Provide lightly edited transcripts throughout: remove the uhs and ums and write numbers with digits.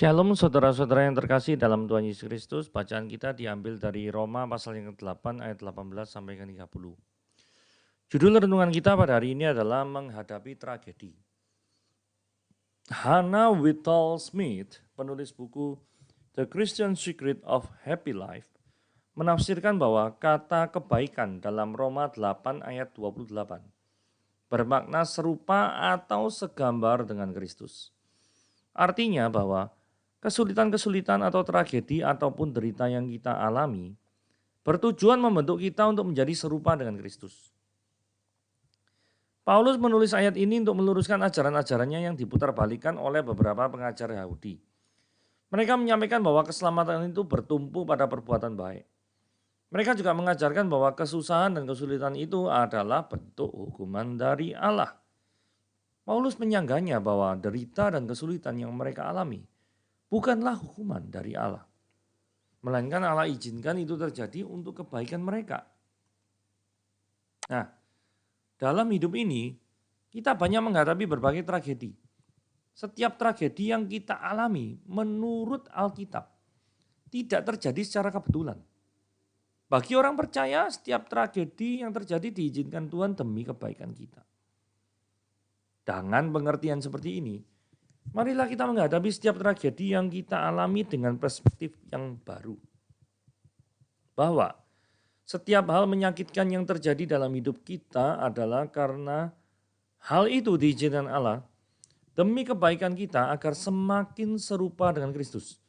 Shalom saudara-saudara yang terkasih dalam Tuhan Yesus Kristus. Bacaan kita diambil dari Roma pasal yang ke-8 ayat 18 sampai ke 30. Judul renungan kita pada hari ini adalah menghadapi tragedi. Hannah Whitall Smith, penulis buku The Christian Secret of Happy Life, menafsirkan bahwa kata kebaikan dalam Roma 8 ayat 28 bermakna serupa atau segambar dengan Kristus. Artinya bahwa kesulitan-kesulitan atau tragedi ataupun derita yang kita alami bertujuan membentuk kita untuk menjadi serupa dengan Kristus. Paulus menulis ayat ini untuk meluruskan ajaran-ajarannya yang diputarbalikkan oleh beberapa pengajar Yahudi. Mereka menyampaikan bahwa keselamatan itu bertumpu pada perbuatan baik. Mereka juga mengajarkan bahwa kesusahan dan kesulitan itu adalah bentuk hukuman dari Allah. Paulus menyanggahnya bahwa derita dan kesulitan yang mereka alami bukanlah hukuman dari Allah. Melainkan Allah izinkan itu terjadi untuk kebaikan mereka. Nah, dalam hidup ini kita banyak menghadapi berbagai tragedi. Setiap tragedi yang kita alami menurut Alkitab tidak terjadi secara kebetulan. Bagi orang percaya setiap tragedi yang terjadi diizinkan Tuhan demi kebaikan kita. Dengan pengertian seperti ini, marilah kita menghadapi setiap tragedi yang kita alami dengan perspektif yang baru. Bahwa setiap hal menyakitkan yang terjadi dalam hidup kita adalah karena hal itu diizinkan Allah demi kebaikan kita agar semakin serupa dengan Kristus.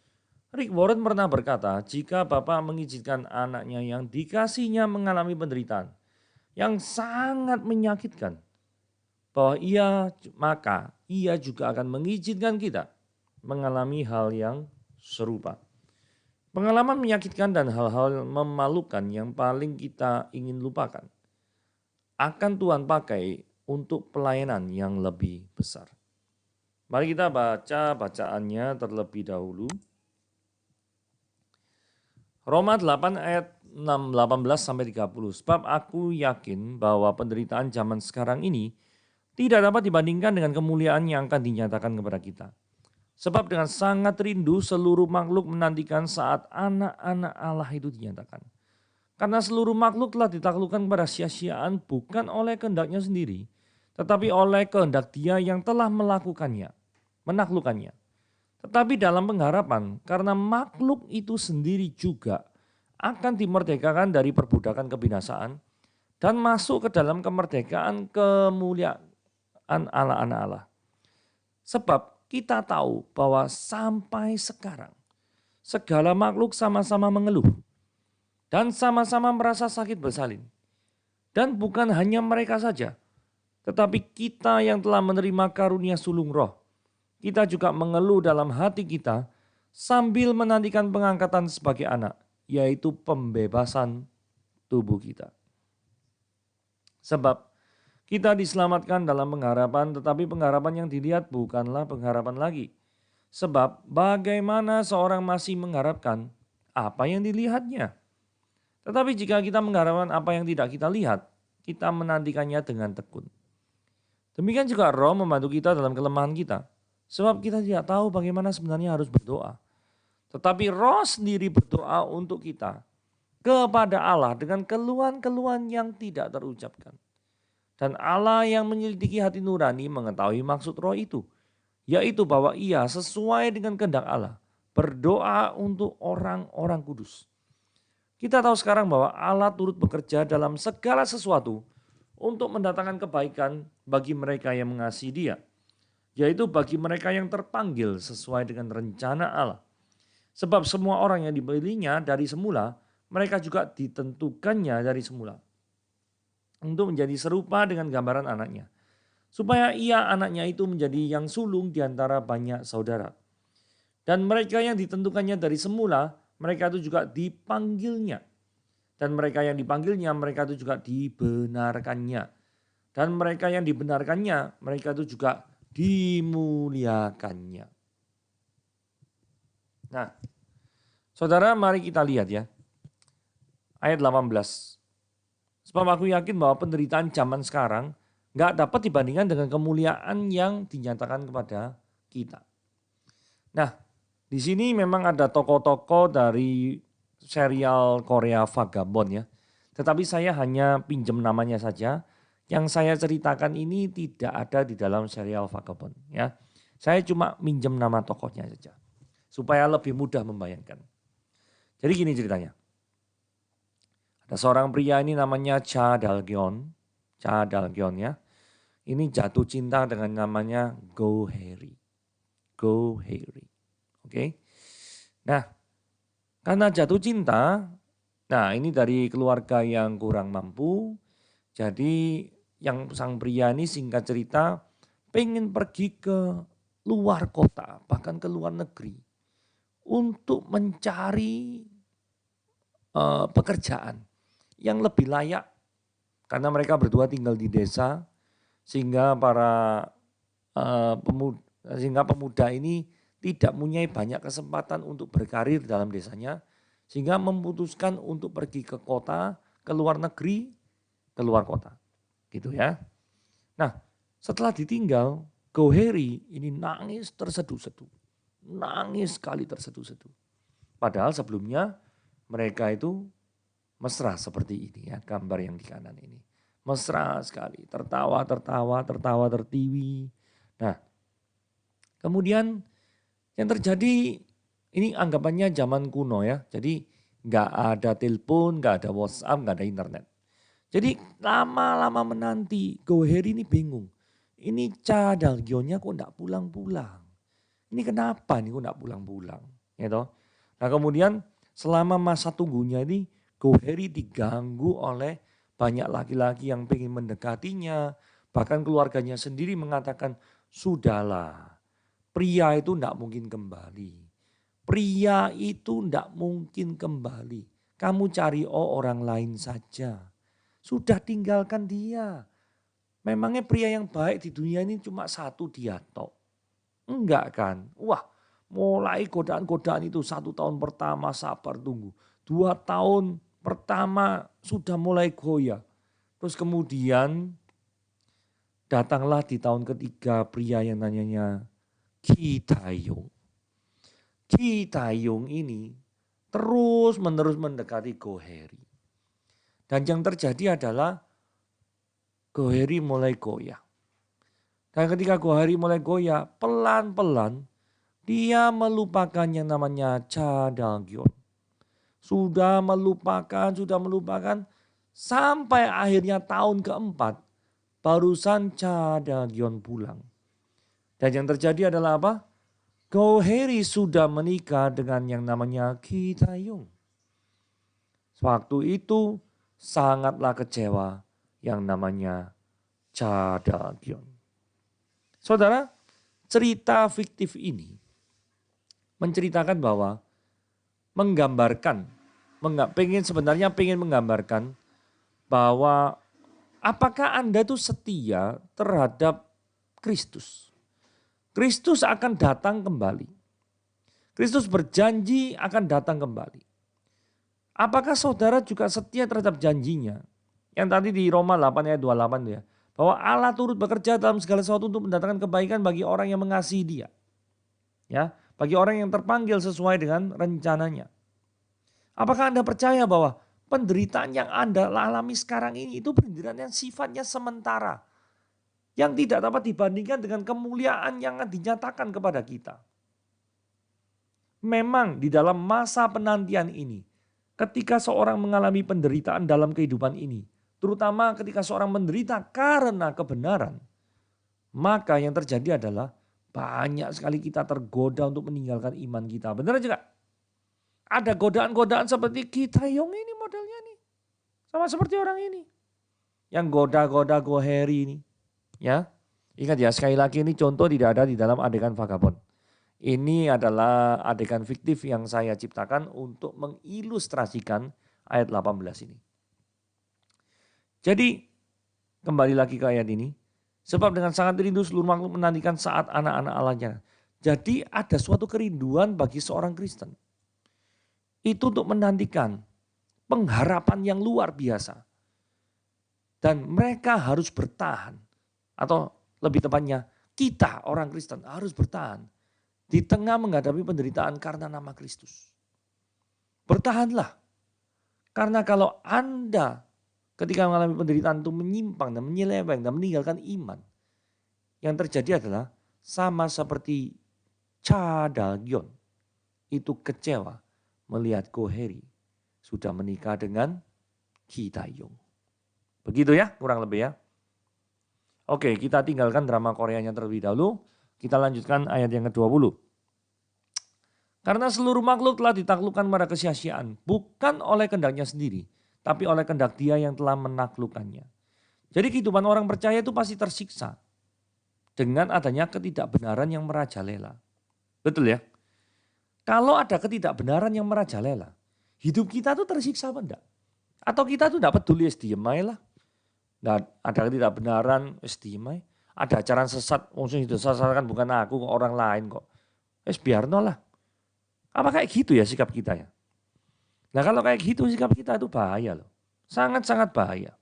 Rick Warren pernah berkata, jika Bapa mengizinkan anaknya yang dikasihnya mengalami penderitaan yang sangat menyakitkan, bahwa maka ia juga akan mengizinkan kita mengalami hal yang serupa. Pengalaman menyakitkan dan hal-hal memalukan yang paling kita ingin lupakan akan Tuhan pakai untuk pelayanan yang lebih besar. Mari kita baca bacaannya terlebih dahulu. Roma 8 ayat 18 sampai 30. Sebab aku yakin bahwa penderitaan zaman sekarang ini tidak dapat dibandingkan dengan kemuliaan yang akan dinyatakan kepada kita. Sebab dengan sangat rindu seluruh makhluk menantikan saat anak-anak Allah itu dinyatakan. Karena seluruh makhluk telah ditaklukkan kepada sia-siaan bukan oleh kehendaknya sendiri, tetapi oleh kehendak Dia yang telah menaklukkannya. Tetapi dalam pengharapan, karena makhluk itu sendiri juga akan dimerdekakan dari perbudakan kebinasaan dan masuk ke dalam kemerdekaan kemuliaan anak-anak Allah. Sebab kita tahu bahwa sampai sekarang segala makhluk sama-sama mengeluh dan sama-sama merasa sakit bersalin. Dan bukan hanya mereka saja, tetapi kita yang telah menerima karunia sulung roh, kita juga mengeluh dalam hati kita sambil menantikan pengangkatan sebagai anak, yaitu pembebasan tubuh kita. Sebab kita diselamatkan dalam pengharapan, tetapi pengharapan yang dilihat bukanlah pengharapan lagi. Sebab bagaimana seorang masih mengharapkan apa yang dilihatnya. Tetapi jika kita mengharapkan apa yang tidak kita lihat, kita menantikannya dengan tekun. Demikian juga Roh membantu kita dalam kelemahan kita. Sebab kita tidak tahu bagaimana sebenarnya harus berdoa. Tetapi Roh sendiri berdoa untuk kita kepada Allah dengan keluhan-keluhan yang tidak terucapkan. Dan Allah yang menyelidiki hati nurani mengetahui maksud Roh itu, yaitu bahwa ia sesuai dengan kehendak Allah berdoa untuk orang-orang kudus. Kita tahu sekarang bahwa Allah turut bekerja dalam segala sesuatu untuk mendatangkan kebaikan bagi mereka yang mengasihi Dia, yaitu bagi mereka yang terpanggil sesuai dengan rencana Allah. Sebab semua orang yang dipilihnya dari semula, mereka juga ditentukannya dari semula untuk menjadi serupa dengan gambaran anaknya, supaya ia anaknya itu menjadi yang sulung di antara banyak saudara. Dan mereka yang ditentukannya dari semula, mereka itu juga dipanggilnya. Dan mereka yang dipanggilnya, mereka itu juga dibenarkannya. Dan mereka yang dibenarkannya, mereka itu juga dimuliakannya. Nah, saudara, mari kita lihat ya. Ayat 18. Sebab aku yakin bahwa penderitaan zaman sekarang gak dapat dibandingkan dengan kemuliaan yang dinyatakan kepada kita. Nah, Di sini memang ada tokoh-tokoh dari serial Korea Vagabond ya. Tetapi saya hanya pinjam namanya saja. Yang saya ceritakan ini tidak ada di dalam serial Vagabond ya. Saya cuma minjem nama tokohnya saja. Supaya lebih mudah membayangkan. Jadi gini ceritanya. Ada seorang pria ini namanya Cha Dal-gyeon. Cha Dal-gyeon ya. Ini jatuh cinta dengan namanya Go Harry. Go Harry. Oke. Nah, karena jatuh cinta, nah ini dari keluarga yang kurang mampu. Jadi yang sang pria ini singkat cerita pengen pergi ke luar kota, bahkan ke luar negeri. Untuk mencari pekerjaan yang lebih layak. Karena mereka berdua tinggal di desa, sehingga sehingga pemuda ini tidak mempunyai banyak kesempatan untuk berkarir dalam desanya, sehingga memutuskan untuk pergi ke kota, ke luar negeri, ke luar kota. Gitu ya. Nah, setelah ditinggal, Go Harry ini nangis terseduh-seduh. Nangis sekali terseduh-seduh. Padahal sebelumnya mereka itu mesra seperti ini ya, gambar yang di kanan ini. Mesra sekali, tertawa, tertiwi. Nah, kemudian yang terjadi ini anggapannya zaman kuno ya. Jadi nggak ada telepon, nggak ada WhatsApp, nggak ada internet. Jadi lama-lama menanti, Go Harry ini bingung. Ini Cha Dal-gyeonnya kok nggak pulang-pulang. Ini kenapa nih kok nggak pulang-pulang. Gitu. Nah kemudian selama masa tunggunya ini Go Harry diganggu oleh banyak laki-laki yang ingin mendekatinya. Bahkan keluarganya sendiri mengatakan, sudahlah. Pria itu tidak mungkin kembali. Pria itu tidak mungkin kembali. Kamu cari orang lain saja. Sudah tinggalkan dia. Memangnya pria yang baik di dunia ini cuma satu dia tok. Enggak kan. Wah mulai godaan-godaan itu 1 tahun pertama sabar tunggu. 2 tahun pertama sudah mulai goyah. Terus kemudian datanglah di tahun ketiga pria yang nanyanya Ki Taeyong. Ki Taeyong ini terus menerus mendekati Go Harry. Dan yang terjadi adalah Go Harry mulai goyah. Dan ketika Go Harry mulai goyah, pelan-pelan dia melupakan yang namanya Cha Dal-gyeon. Sudah melupakan, sampai akhirnya tahun keempat barusan Cha Dal-gyeon pulang. Dan yang terjadi adalah apa? Go Harry sudah menikah dengan yang namanya Ki Taeyong. Waktu itu sangatlah kecewa yang namanya Cha Dal-gyeon. Saudara, cerita fiktif ini menceritakan bahwa sebenarnya pengen menggambarkan bahwa apakah Anda itu setia terhadap Kristus. Kristus akan datang kembali. Kristus berjanji akan datang kembali. Apakah saudara juga setia terhadap janjinya? Yang tadi di Roma 8 ayat 28 ya. Bahwa Allah turut bekerja dalam segala sesuatu untuk mendatangkan kebaikan bagi orang yang mengasihi dia. Ya, bagi orang yang terpanggil sesuai dengan rencananya. Apakah Anda percaya bahwa penderitaan yang Anda alami sekarang ini itu penderitaan yang sifatnya sementara. Yang tidak dapat dibandingkan dengan kemuliaan yang dinyatakan kepada kita. Memang di dalam masa penantian ini, ketika seorang mengalami penderitaan dalam kehidupan ini, terutama ketika seorang menderita karena kebenaran, maka yang terjadi adalah banyak sekali kita tergoda untuk meninggalkan iman kita. Benar juga? Ada godaan-godaan seperti Ki Taeyong ini modelnya nih. Sama seperti orang ini. Yang goda-goda Go Harry ini. Ya, ingat ya sekali lagi ini contoh tidak ada di dalam adegan Vagabond. Ini adalah adegan fiktif yang saya ciptakan untuk mengilustrasikan ayat 18 ini. Jadi kembali lagi ke ayat ini. Sebab dengan sangat rindu seluruh makhluk menantikan saat anak-anak Allahnya. Jadi ada suatu kerinduan bagi seorang Kristen. Itu untuk menantikan pengharapan yang luar biasa. Dan mereka harus bertahan. Atau lebih tepatnya kita orang Kristen harus bertahan di tengah menghadapi penderitaan karena nama Kristus. Bertahanlah. Karena kalau Anda ketika mengalami penderitaan itu menyimpang dan menyeleweng dan meninggalkan iman, yang terjadi adalah sama seperti Cha Da-gyeon itu kecewa melihat Go Heri sudah menikah dengan Ki Tae-yong. Begitu ya, kurang lebih ya. Oke, kita tinggalkan drama Koreanya terlebih dahulu. Kita lanjutkan ayat yang ke-20. Karena seluruh makhluk telah ditaklukkan pada kesia-siaan, bukan oleh kehendaknya sendiri, tapi oleh kehendak Dia yang telah menaklukkannya. Jadi kehidupan orang percaya itu pasti tersiksa dengan adanya ketidakbenaran yang merajalela. Betul ya? Kalau ada ketidakbenaran yang merajalela, hidup kita tuh tersiksa apa enggak? Atau kita tuh enggak peduli, diem aja lah. Nggak ada ketidakbenaran, diem aja. Ada ajaran sesat, maksudnya itu sesat kan bukan aku, kok orang lain kok. Biarno lah. Apa kayak gitu ya sikap kita ya? Nah kalau kayak gitu sikap kita itu bahaya loh. Sangat-sangat bahaya.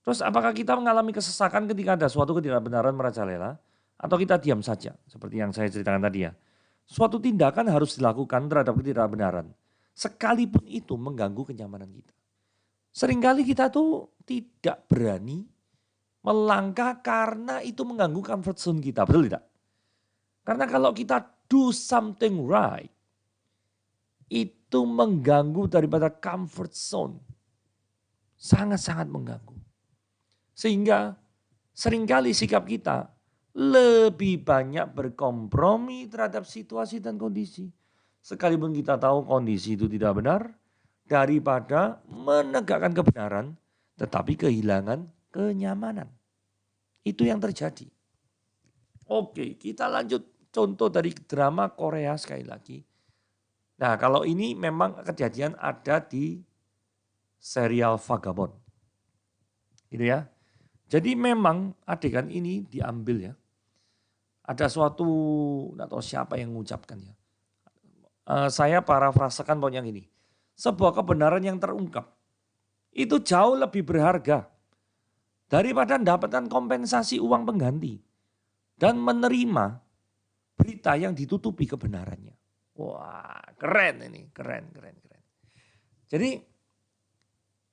Terus apakah kita mengalami kesesakan ketika ada suatu ketidakbenaran merajalela? Atau kita diam saja? Seperti yang saya ceritakan tadi ya. Suatu tindakan harus dilakukan terhadap ketidakbenaran. Sekalipun itu mengganggu kenyamanan kita. Seringkali kita tuh tidak berani melangkah karena itu mengganggu comfort zone kita. Betul tidak? Karena kalau kita do something right, itu mengganggu daripada comfort zone. Sangat-sangat mengganggu. Sehingga seringkali sikap kita lebih banyak berkompromi terhadap situasi dan kondisi. Sekalipun kita tahu kondisi itu tidak benar, daripada menegakkan kebenaran, tetapi kehilangan kenyamanan. Itu yang terjadi. Oke, kita lanjut contoh dari drama Korea sekali lagi. Nah, kalau ini memang kejadian ada di serial Vagabond. Gitu ya. Jadi memang adegan ini diambil ya. Ada suatu, enggak tahu siapa yang mengucapkannya. Saya parafrasekan pokoknya gini. Sebuah kebenaran yang terungkap itu jauh lebih berharga daripada mendapatkan kompensasi uang pengganti dan menerima berita yang ditutupi kebenarannya. Wah, keren ini, keren. Jadi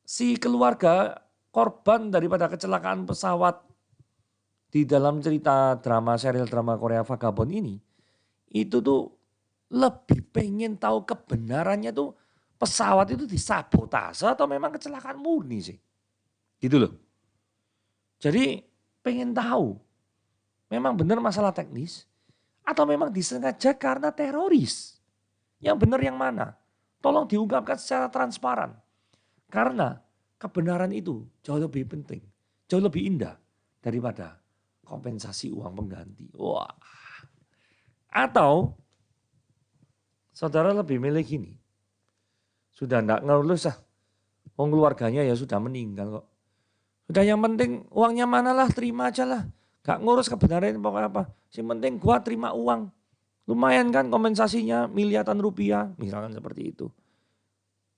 si keluarga korban daripada kecelakaan pesawat di dalam cerita serial drama Korea Vagabond ini, itu tuh lebih pengen tahu kebenarannya tuh pesawat itu disabotase atau memang kecelakaan murni sih. Gitu loh. Jadi pengen tahu memang benar masalah teknis atau memang disengaja karena teroris. Yang benar yang mana? Tolong diungkapkan secara transparan. Karena kebenaran itu jauh lebih penting, jauh lebih indah daripada kompensasi uang pengganti. Wah. Atau saudara lebih milih gini. Sudah enggak ngurus lah. Wong keluarganya ya sudah meninggal kok. Sudah yang penting uangnya mana lah, terima aja lah. Gak ngurus kebenaran pokoknya apa. Yang penting gua terima uang. Lumayan kan kompensasinya miliaran rupiah. Misalkan seperti itu.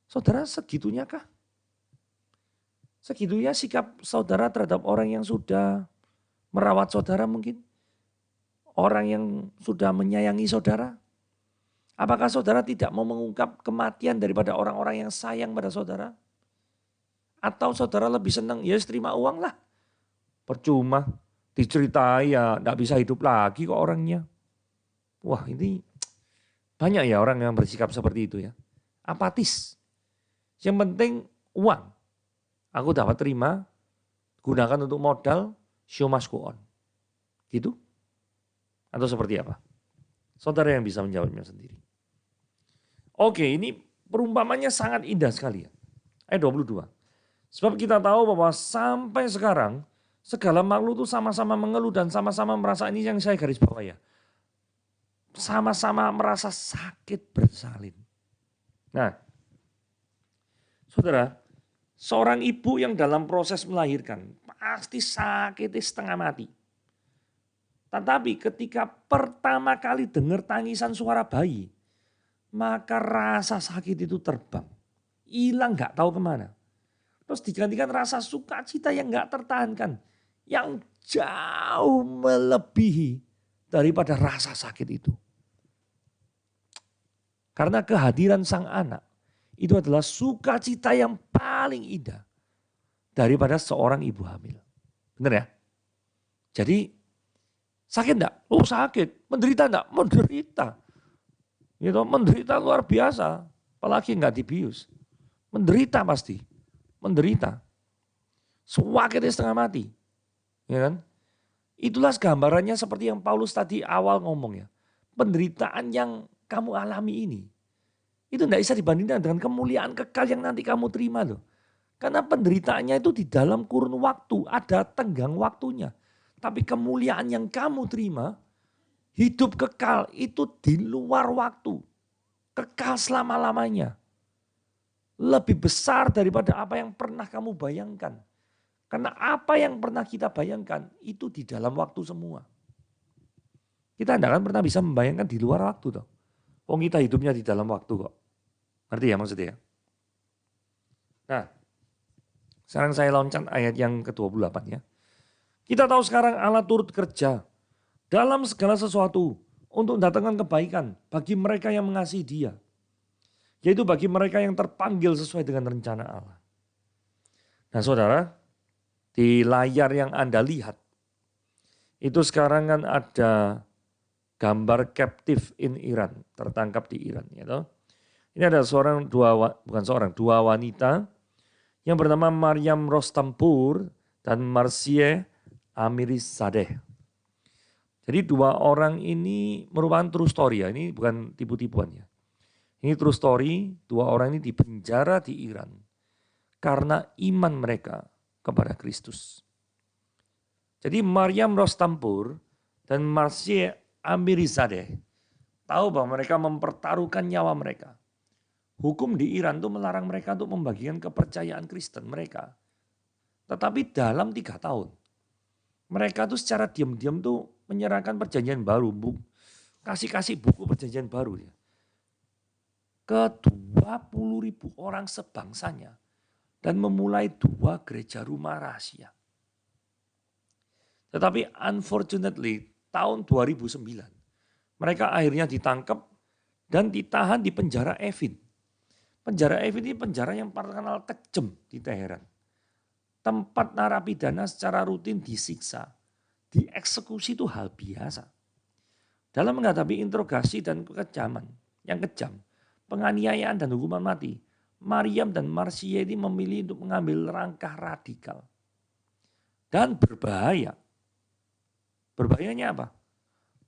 Saudara segitunya kah? Segitunya sikap saudara terhadap orang yang sudah merawat saudara mungkin? Orang yang sudah menyayangi saudara? Apakah saudara tidak mau mengungkap kematian daripada orang-orang yang sayang pada saudara? Atau saudara lebih senang, ya terima uang lah. Percuma, diceritai ya tidak bisa hidup lagi kok orangnya. Wah ini banyak ya orang yang bersikap seperti itu ya. Apatis. Yang penting uang. Aku dapat terima, gunakan untuk modal, show must go on. Gitu? Atau seperti apa? Saudara yang bisa menjawabnya sendiri. Oke, ini perumpamannya sangat indah sekali ya. Ayat 22. Sebab kita tahu bahwa sampai sekarang segala makhluk itu sama-sama mengeluh dan sama-sama merasa, ini yang saya garis bawah ya. Sama-sama merasa sakit bersalin. Nah, saudara, seorang ibu yang dalam proses melahirkan pasti sakit setengah mati. Tetapi ketika pertama kali dengar tangisan suara bayi, maka rasa sakit itu terbang. Hilang gak tahu kemana. Terus digantikan rasa sukacita yang gak tertahankan. Yang jauh melebihi daripada rasa sakit itu. Karena kehadiran sang anak itu adalah sukacita yang paling indah daripada seorang ibu hamil. Benar ya? Jadi sakit enggak? Oh sakit. Menderita enggak? Menderita. Gitu, menderita luar biasa. Apalagi enggak dibius. Menderita pasti. Menderita. Sakitnya setengah mati. Ya kan? Itulah gambarannya seperti yang Paulus tadi awal ngomong ya. Penderitaan yang kamu alami ini. Itu tidak bisa dibandingkan dengan kemuliaan kekal yang nanti kamu terima loh. Karena penderitaannya itu di dalam kurun waktu. Ada tenggang waktunya. Tapi kemuliaan yang kamu terima. Hidup kekal itu di luar waktu. Kekal selama-lamanya. Lebih besar daripada apa yang pernah kamu bayangkan. Karena apa yang pernah kita bayangkan itu di dalam waktu semua. Kita tidak akan pernah bisa membayangkan di luar waktu toh. Wong kita hidupnya di dalam waktu kok. Ngerti ya maksudnya ya? Nah, sekarang saya loncat ayat yang ke-28 ya. Kita tahu sekarang Allah turut kerja dalam segala sesuatu untuk mendatangkan kebaikan bagi mereka yang mengasihi Dia. Yaitu bagi mereka yang terpanggil sesuai dengan rencana Allah. Nah saudara, di layar yang Anda lihat, itu sekarang kan ada gambar captive in Iran, tertangkap di Iran. Gitu. Ini ada dua wanita yang bernama Maryam Rostampur dan Marsie Amirizadeh. Jadi dua orang ini merupakan true story ya, ini bukan tipu-tipuan ya. Ini true story, dua orang ini dipenjara di Iran karena iman mereka kepada Kristus. Jadi Maryam Rostampur dan Marsie Amirizadeh tahu bahwa mereka mempertaruhkan nyawa mereka. Hukum di Iran itu melarang mereka untuk membagikan kepercayaan Kristen mereka. Tetapi dalam 3 tahun, mereka tuh secara diam-diam tuh menyerahkan perjanjian baru, kasih buku perjanjian baru ya, ke 20.000 orang sebangsanya dan memulai 2 gereja rumah rahasia. Tetapi unfortunately tahun 2009 mereka akhirnya ditangkap dan ditahan di penjara Evin. Penjara Evin ini penjara yang terkenal kejam di Teheran. Tempat narapidana secara rutin disiksa, dieksekusi itu hal biasa. Dalam menghadapi interogasi dan kekejaman yang kejam, penganiayaan dan hukuman mati, Maryam dan Marsie ini memilih untuk mengambil langkah radikal. Dan berbahaya. Berbahayanya apa?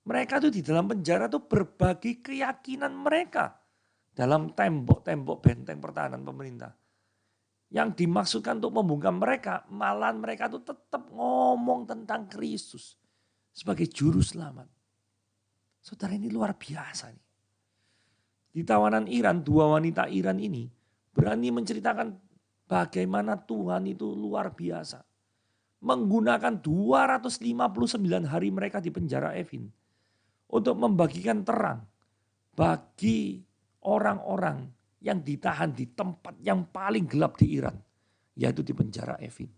Mereka tuh di dalam penjara tuh berbagi keyakinan mereka dalam tembok-tembok benteng pertahanan pemerintah. Yang dimaksudkan untuk membungkam mereka, malah mereka tuh tetap ngomong tentang Kristus sebagai juru selamat. Saudara, ini luar biasa nih. Di tawanan Iran, 2 wanita Iran ini berani menceritakan bagaimana Tuhan itu luar biasa. Menggunakan 259 hari mereka di penjara Evin untuk membagikan terang bagi orang-orang yang ditahan di tempat yang paling gelap di Iran, yaitu di penjara Evin.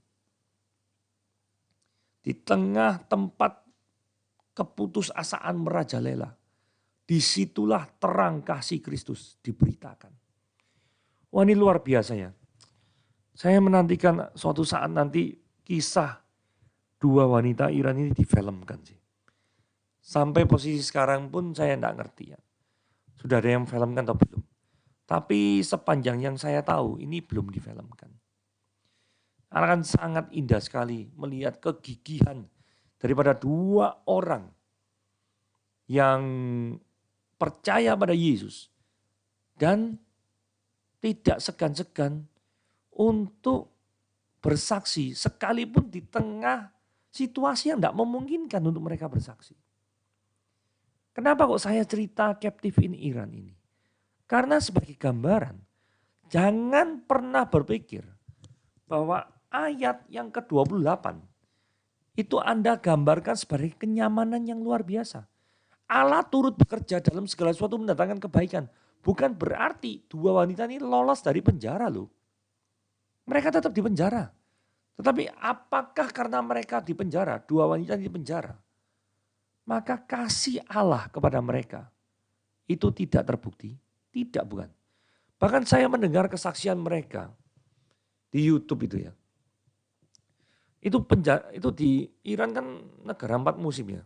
Di tengah tempat keputusasaan merajalela, disitulah terang kasih Kristus diberitakan. Wah, ini luar biasa ya. Saya menantikan suatu saat nanti kisah 2 wanita Iran ini difilmkan sih. Sampai posisi sekarang pun saya tidak ngerti ya. Sudah ada yang filmkan atau belum. Tapi sepanjang yang saya tahu ini belum difilmkan. Akan sangat indah sekali melihat kegigihan daripada 2 orang yang percaya pada Yesus. Dan tidak segan-segan untuk bersaksi sekalipun di tengah situasi yang tidak memungkinkan untuk mereka bersaksi. Kenapa kok saya cerita captive in Iran ini? Karena sebagai gambaran, jangan pernah berpikir bahwa ayat yang ke-28 itu Anda gambarkan sebagai kenyamanan yang luar biasa. Allah turut bekerja dalam segala sesuatu mendatangkan kebaikan. Bukan berarti 2 wanita ini lolos dari penjara loh. Mereka tetap di penjara. Tetapi apakah karena mereka di penjara, 2 wanita di penjara, maka kasih Allah kepada mereka itu tidak terbukti, Tidak, bukan. Bahkan saya mendengar kesaksian mereka di YouTube itu ya. Itu di Iran kan negara 4 musim ya.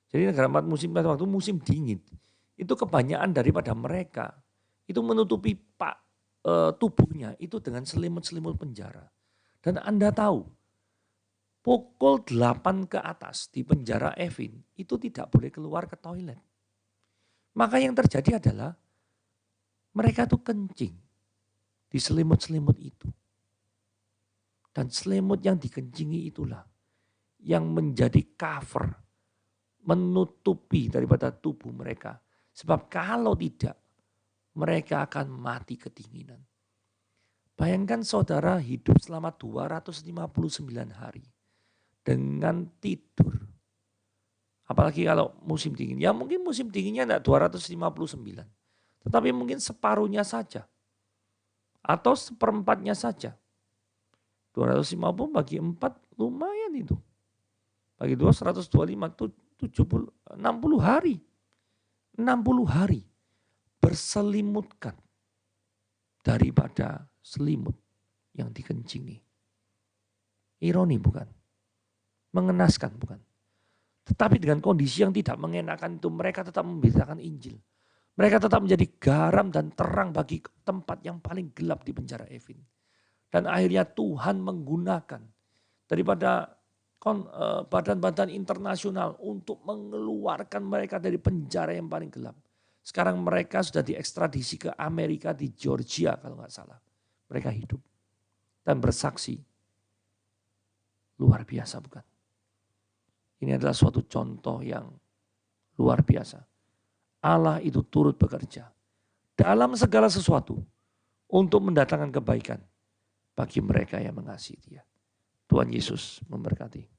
Jadi negara 4 musim pada waktu musim dingin. Itu kebanyakan daripada mereka itu menutupi tubuhnya itu dengan selimut-selimut penjara. Dan Anda tahu, pukul 8 ke atas di penjara Evin itu tidak boleh keluar ke toilet. Maka yang terjadi adalah mereka tuh kencing di selimut-selimut itu. Dan selimut yang dikencingi itulah yang menjadi cover, menutupi daripada tubuh mereka. Sebab kalau tidak, mereka akan mati kedinginan. Bayangkan saudara hidup selama 259 hari dengan tidur. Apalagi kalau musim dingin. Ya mungkin musim dinginnya enggak 259. Tetapi mungkin separuhnya saja. Atau seperempatnya saja. 250 bagi 4 lumayan itu. Bagi 2 125, 70, 60 hari. 60 hari berselimutkan daripada selimut yang dikencingi. Ironi bukan? Mengenaskan bukan? Tetapi dengan kondisi yang tidak mengenakan itu mereka tetap memberitakan Injil. Mereka tetap menjadi garam dan terang bagi tempat yang paling gelap di penjara Evin. Dan akhirnya Tuhan menggunakan daripada badan-badan internasional untuk mengeluarkan mereka dari penjara yang paling gelap. Sekarang mereka sudah diekstradisi ke Amerika di Georgia kalau nggak salah. Mereka hidup dan bersaksi. Luar biasa bukan? Ini adalah suatu contoh yang luar biasa. Allah itu turut bekerja dalam segala sesuatu untuk mendatangkan kebaikan bagi mereka yang mengasihi Dia. Tuhan Yesus memberkati.